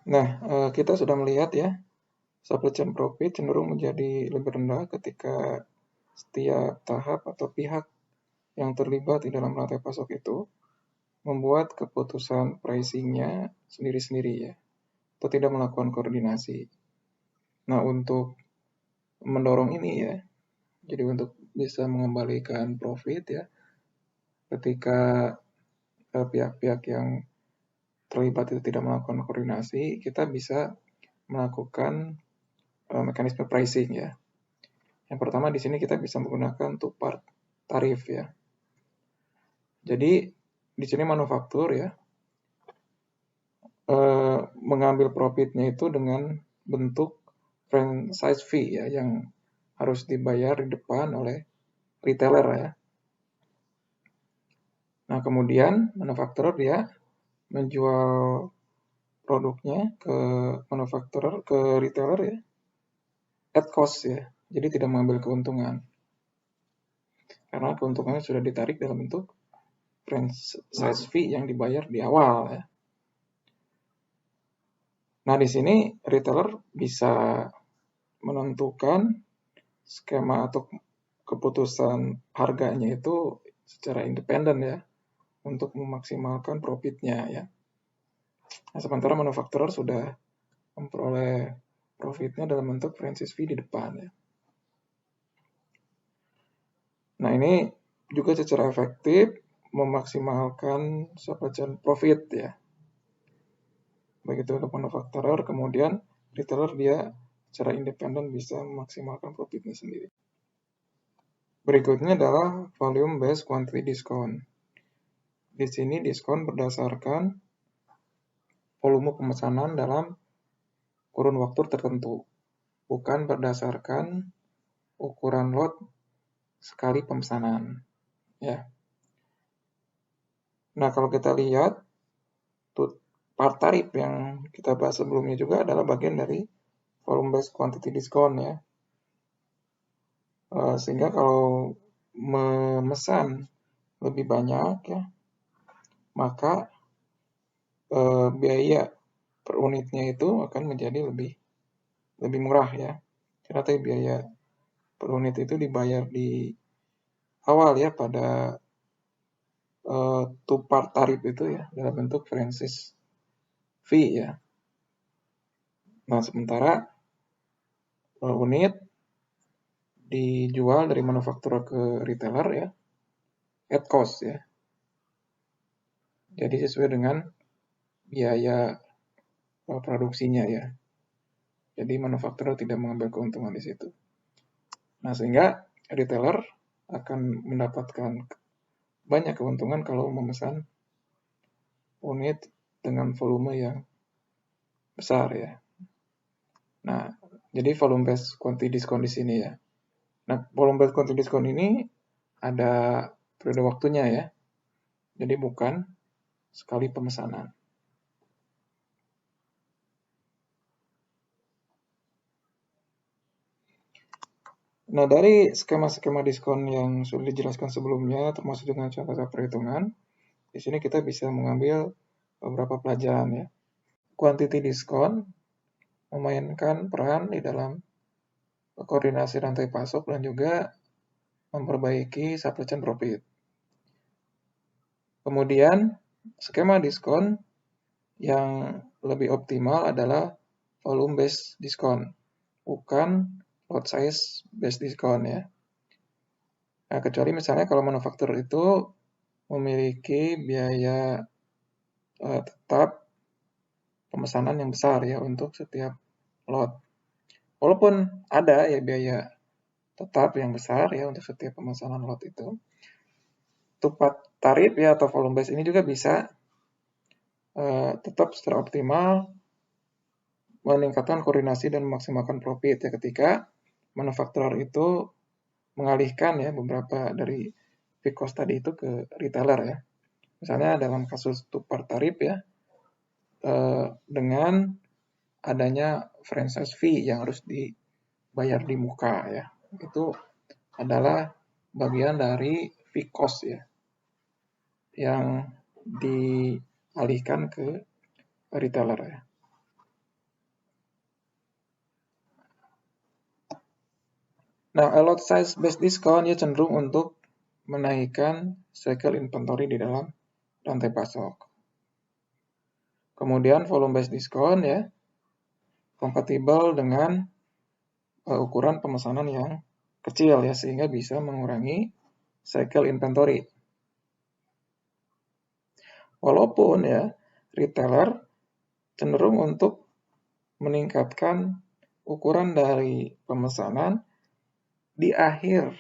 Nah, kita sudah melihat ya, supply chain profit cenderung menjadi lebih rendah ketika setiap tahap atau pihak yang terlibat di dalam rantai pasok itu membuat keputusan pricing-nya sendiri-sendiri ya, atau tidak melakukan koordinasi. Nah, untuk mendorong ini ya, jadi untuk bisa mengembalikan profit ya, ketika pihak-pihak yang terlibat itu tidak melakukan koordinasi, kita bisa melakukan mekanisme pricing ya. Yang pertama di sini kita bisa menggunakan two-part tarif ya. Jadi di sini manufaktur ya mengambil profitnya itu dengan bentuk franchise fee ya yang harus dibayar di depan oleh retailer ya. Nah kemudian manufakturer dia menjual produknya ke manufakturer ke retailer ya at cost ya. Jadi tidak mengambil keuntungan. Karena keuntungannya sudah ditarik dalam bentuk franchise fee yang dibayar di awal ya. Nah, di sini retailer bisa menentukan skema atau keputusan harganya itu secara independen ya untuk memaksimalkan profitnya ya. Nah, sementara manufakturer sudah memperoleh profitnya dalam bentuk franchise fee di depan ya. Nah, ini juga secara efektif memaksimalkan supply chain profit ya. Begitu untuk manufakturer, kemudian retailer dia secara independen bisa memaksimalkan profitnya sendiri. Berikutnya adalah volume based quantity discount. Di sini diskon berdasarkan volume pemesanan dalam kurun waktu tertentu, bukan berdasarkan ukuran lot sekali pemesanan. Ya. Nah, kalau kita lihat part tarif yang kita bahas sebelumnya juga adalah bagian dari volume based quantity discount ya. Sehingga kalau memesan lebih banyak ya, maka biaya per unitnya itu akan menjadi lebih murah ya. Karena tadi biaya per unit itu dibayar di awal ya pada two part tarif itu ya dalam bentuk franchise fee ya. Nah, sementara unit dijual dari manufaktur ke retailer ya at cost ya. Jadi sesuai dengan biaya produksinya ya. Jadi manufaktur tidak mengambil keuntungan di situ. Nah, sehingga retailer akan mendapatkan banyak keuntungan kalau memesan unit dengan volume yang besar ya. Nah, jadi volume based quantity discount di sini ya. Nah, volume based quantity discount ini ada periode waktunya ya. Jadi bukan sekali pemesanan. Nah, dari skema-skema diskon yang sudah dijelaskan sebelumnya, termasuk dengan cara perhitungan, di sini kita bisa mengambil beberapa pelajaran ya. Quantity diskon memainkan peran di dalam koordinasi rantai pasok dan juga memperbaiki supply chain profit. Kemudian, skema diskon yang lebih optimal adalah volume based diskon, bukan lot size based diskon ya. Nah, kecuali misalnya kalau manufaktur itu memiliki biaya tetap pemesanan yang besar ya untuk setiap lot. Walaupun ada ya biaya tetap yang besar ya untuk setiap pemesanan lot itu. Tepat tarif ya atau volume base ini juga bisa tetap secara optimal meningkatkan koordinasi dan memaksimalkan profit ya ketika manufakturer itu mengalihkan ya beberapa dari fixed cost tadi itu ke retailer ya. Misalnya dalam kasus two-part tarif ya dengan adanya franchise fee yang harus dibayar di muka ya. Itu adalah bagian dari fixed cost ya yang dialihkan ke retailer ya. Nah, a lot size based discount ya cenderung untuk menaikkan cycle inventory di dalam rantai pasok. Kemudian volume based discount ya kompatibel dengan ukuran pemesanan yang kecil ya sehingga bisa mengurangi cycle inventory. Walaupun ya retailer cenderung untuk meningkatkan ukuran dari pemesanan di akhir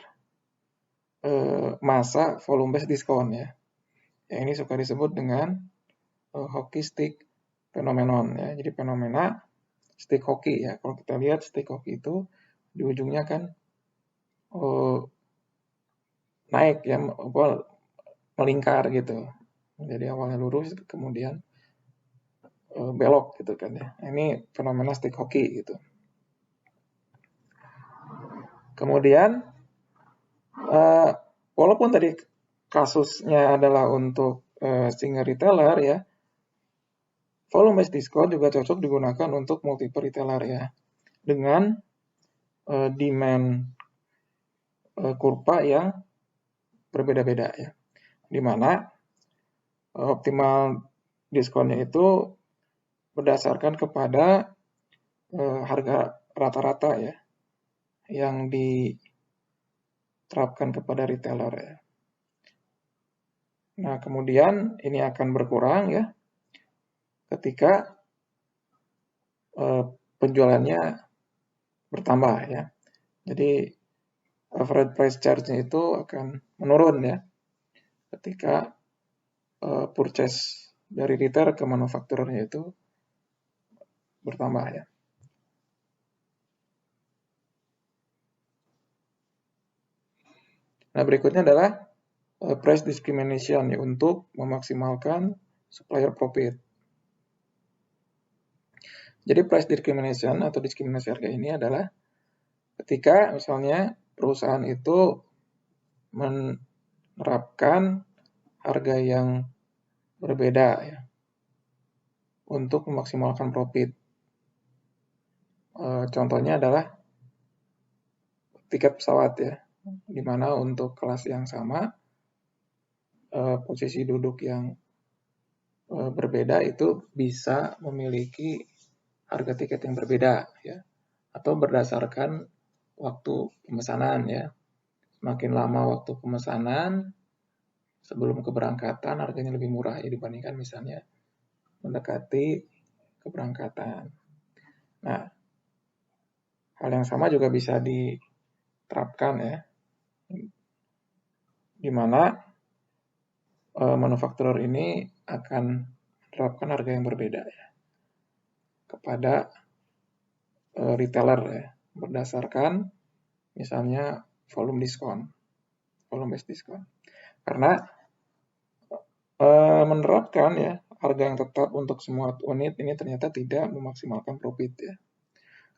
masa volume based discount ya. Yang ini suka disebut dengan hockey stick phenomenon ya. Jadi fenomena stick hockey ya. Kalau kita lihat stick hockey itu di ujungnya kan naik ya, melingkar gitu. Jadi awalnya lurus kemudian belok gitu kan ya. Ini fenomena stick hockey gitu. Kemudian walaupun tadi kasusnya adalah untuk single retailer ya, volume based discount juga cocok digunakan untuk multiple retailer ya. Dengan demand kurva yang berbeda-beda ya. Di mana optimal diskonnya itu berdasarkan kepada harga rata-rata ya yang diterapkan kepada retailer ya. Nah, kemudian ini akan berkurang ya ketika penjualannya bertambah ya. Jadi average price charge-nya itu akan menurun ya ketika purchase dari retailer ke manufakturernya itu bertambah ya. Nah, berikutnya adalah price discrimination ya, untuk memaksimalkan supplier profit. Jadi price discrimination atau diskriminasi harga ini adalah ketika misalnya perusahaan itu menerapkan harga yang berbeda ya untuk memaksimalkan profit. Contohnya adalah tiket pesawat ya, di mana untuk kelas yang sama posisi duduk yang berbeda itu bisa memiliki harga tiket yang berbeda ya, atau berdasarkan waktu pemesanan ya. Semakin lama waktu pemesanan sebelum keberangkatan harganya lebih murah ya dibandingkan misalnya mendekati keberangkatan. Nah, hal yang sama juga bisa diterapkan ya, di mana manufakturer ini akan menerapkan harga yang berbeda ya kepada retailer ya berdasarkan misalnya volume diskon, volume based diskon. Karena menerapkan ya harga yang tetap untuk semua unit ini ternyata tidak memaksimalkan profit ya.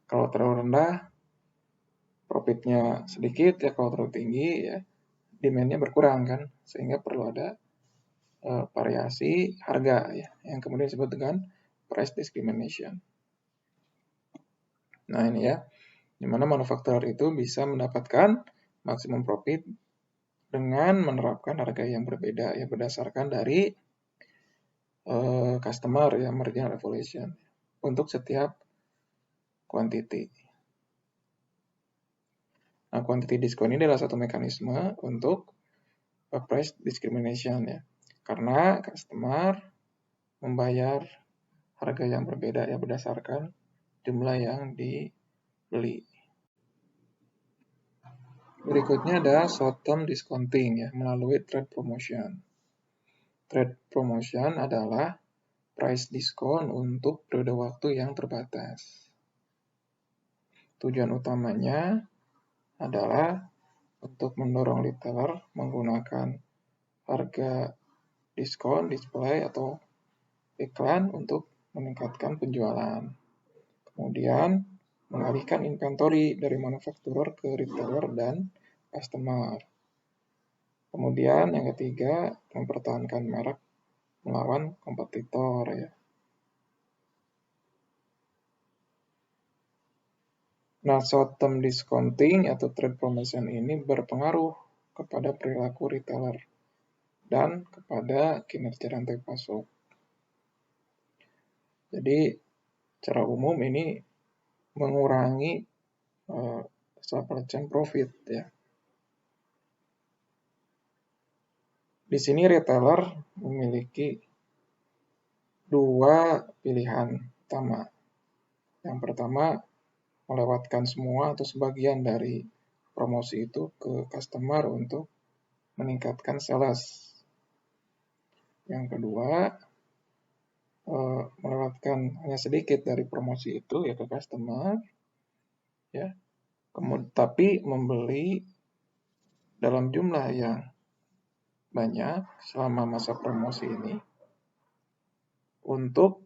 Kalau terlalu rendah profitnya sedikit ya, kalau terlalu tinggi ya demand-nya berkurang kan, sehingga perlu ada variasi harga ya yang kemudian disebut dengan price discrimination. Nah, ini ya, di mana manufakturer itu bisa mendapatkan maksimum profit dengan menerapkan harga yang berbeda ya berdasarkan dari customer ya marginal evaluation untuk setiap quantity. Nah, quantity discount ini adalah satu mekanisme untuk price discrimination ya. Karena customer membayar harga yang berbeda ya berdasarkan jumlah yang dibeli. Berikutnya ada short term discounting ya melalui trade promotion. Trade promotion adalah price discount untuk periode waktu yang terbatas. Tujuan utamanya adalah untuk mendorong retailer menggunakan harga diskon, display, atau iklan untuk meningkatkan penjualan. Kemudian mengalihkan inventory dari manufakturer ke retailer dan customer. Kemudian yang ketiga, mempertahankan merek melawan kompetitor ya. Nah, short-term discounting atau trade promotion ini berpengaruh kepada perilaku retailer dan kepada kinerja rantai pasok. Jadi, secara umum ini mengurangi supply chain profit ya. Di sini retailer memiliki dua pilihan utama. Yang pertama, melewatkan semua atau sebagian dari promosi itu ke customer untuk meningkatkan sales. Yang kedua, melewatkan hanya sedikit dari promosi itu ya ke customer, ya. Tapi membeli dalam jumlah yang banyak selama masa promosi ini untuk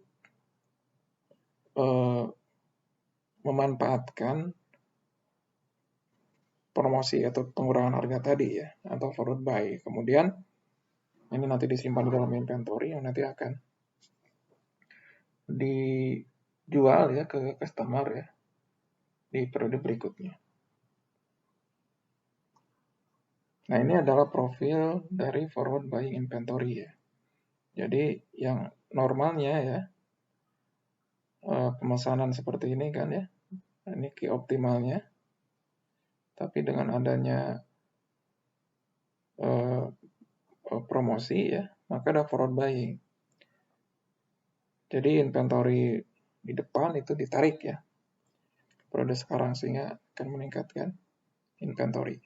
memanfaatkan promosi atau pengurangan harga tadi ya, atau forward buy. Kemudian ini nanti disimpan di dalam inventory yang nanti akan dijual ya ke customer ya di periode berikutnya. Nah, ini adalah profil dari forward buying inventory ya. Jadi yang normalnya ya pemesanan seperti ini kan ya. Ini key optimalnya. Tapi dengan adanya promosi ya, maka ada forward buying. Jadi inventory di depan itu ditarik ya periode sekarang sehingga akan meningkatkan inventory.